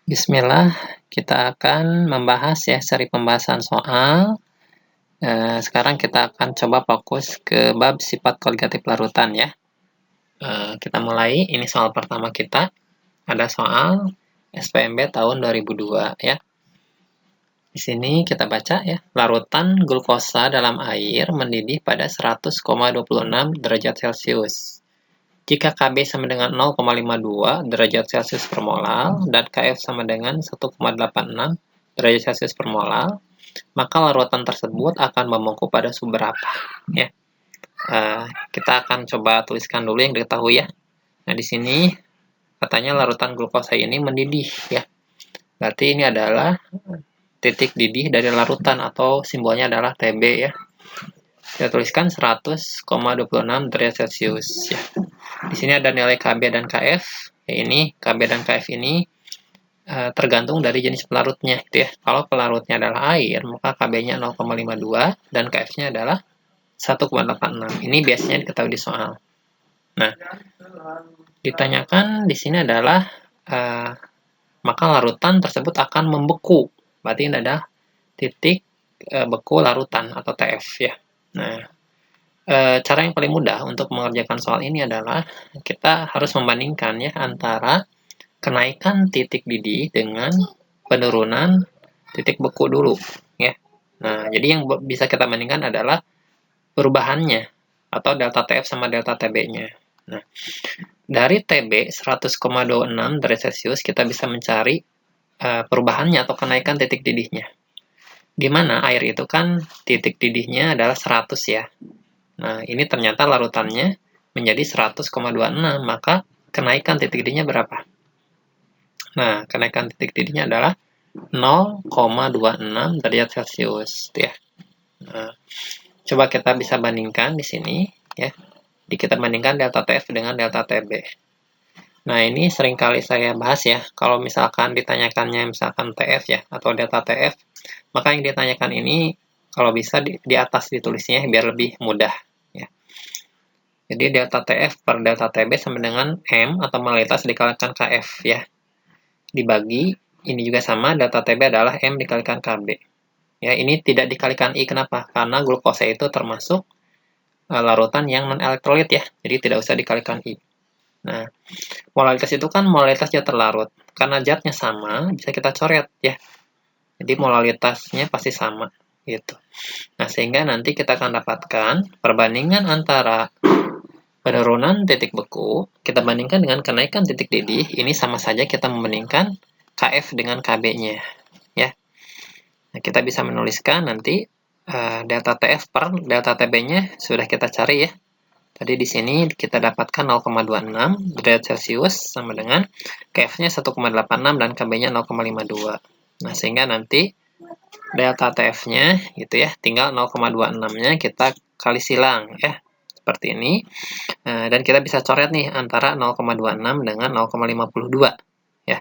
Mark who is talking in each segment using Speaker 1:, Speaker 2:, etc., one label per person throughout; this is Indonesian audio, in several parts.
Speaker 1: Bismillah, kita akan membahas ya seri pembahasan soal. Sekarang kita akan coba fokus ke bab sifat koligatif larutan ya. Kita mulai, ini soal pertama kita. Ada soal SPMB tahun 2002 ya. Di sini kita baca ya, larutan glukosa dalam air mendidih pada 100,26 derajat Celcius. Jika Kb sama dengan 0,52 derajat Celcius per molar dan Kf sama dengan 1,86 derajat Celcius per molar, maka larutan tersebut akan membengkak pada suhu berapa? Ya. Kita akan coba tuliskan dulu yang diketahui ya. Nah, di sini katanya larutan glukosa ini mendidih ya. Berarti ini adalah titik didih dari larutan atau simbolnya adalah Tb ya. Kita tuliskan 100,26 derajat Celcius ya. Di sini ada nilai Kb dan Kf. Ya, ini Kb dan Kf ini tergantung dari jenis pelarutnya gitu ya. Kalau pelarutnya adalah air, maka Kb-nya 0,52 dan Kf-nya adalah 1,86. Ini biasanya diketahui di soal. Nah, ditanyakan di sini adalah maka larutan tersebut akan membeku. Berarti ini ada titik beku larutan atau TF ya. Nah, cara yang paling mudah untuk mengerjakan soal ini adalah kita harus membandingkan ya antara kenaikan titik didih dengan penurunan titik beku dulu ya. Nah, jadi yang bisa kita bandingkan adalah perubahannya atau delta TF sama delta TB-nya. Nah, dari TB 100,26 derajat Celcius kita bisa mencari perubahannya atau kenaikan titik didihnya. Di mana air itu kan titik didihnya adalah 100 ya. Nah, ini ternyata larutannya menjadi 100,26, maka kenaikan titik didihnya berapa? Nah, kenaikan titik didihnya adalah 0,26 derajat Celcius ya. Nah, coba kita bisa bandingkan di sini ya. Jadi kita bandingkan delta TF dengan delta TB. Nah, ini seringkali saya bahas ya. Kalau misalkan ditanyakannya misalkan TF ya atau delta TF, maka yang ditanyakan ini kalau bisa di atas ditulisnya biar lebih mudah ya. Jadi delta TF per delta TB sama dengan M atau molalitas dikalikan Kf ya. Dibagi, ini juga sama, delta TB adalah M dikalikan Kb. Ya, ini tidak dikalikan I, kenapa? Karena glukosa itu termasuk larutan yang non-elektrolit ya, jadi tidak usah dikalikan I. Nah, molalitas itu kan molalitas zat terlarut. Karena zatnya sama, bisa kita coret ya. Jadi molalitasnya pasti sama gitu. Nah, sehingga nanti kita akan dapatkan perbandingan antara penurunan titik beku, kita bandingkan dengan kenaikan titik didih, ini sama saja kita membandingkan Kf dengan Kb-nya ya. Nah, kita bisa menuliskan nanti delta Tf per delta Tb-nya sudah kita cari ya. Tadi di sini kita dapatkan 0,26 derajat Celcius sama dengan Kf-nya 1,86 dan Kb-nya 0,52. Nah, sehingga nanti delta Tf-nya gitu ya, tinggal 0,26-nya kita kali silang ya. Seperti ini. Dan kita bisa coret nih antara 0,26 dengan 0,52 ya.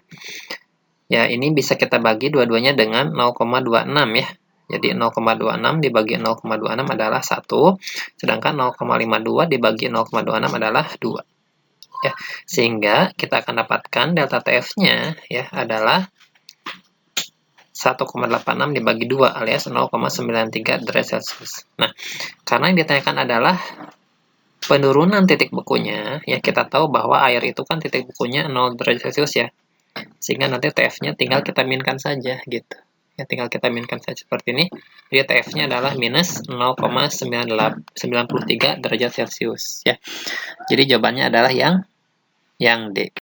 Speaker 1: Ya, ini bisa kita bagi dua-duanya dengan 0,26 ya. Jadi 0,26 dibagi 0,26 adalah 1, sedangkan 0,52 dibagi 0,26 adalah 2. Ya, sehingga kita akan dapatkan delta TF-nya ya adalah 1,86 dibagi 2 alias 0,93 derajat Celcius. Nah, karena yang ditanyakan adalah penurunan titik bekunya, ya kita tahu bahwa air itu kan titik bekunya 0 derajat Celcius ya. Sehingga nanti TF-nya tinggal kita minkan saja gitu. Ya, tinggal kita minkan saja seperti ini. Jadi TF-nya adalah minus 0,93 derajat Celcius ya. Jadi jawabannya adalah yang D.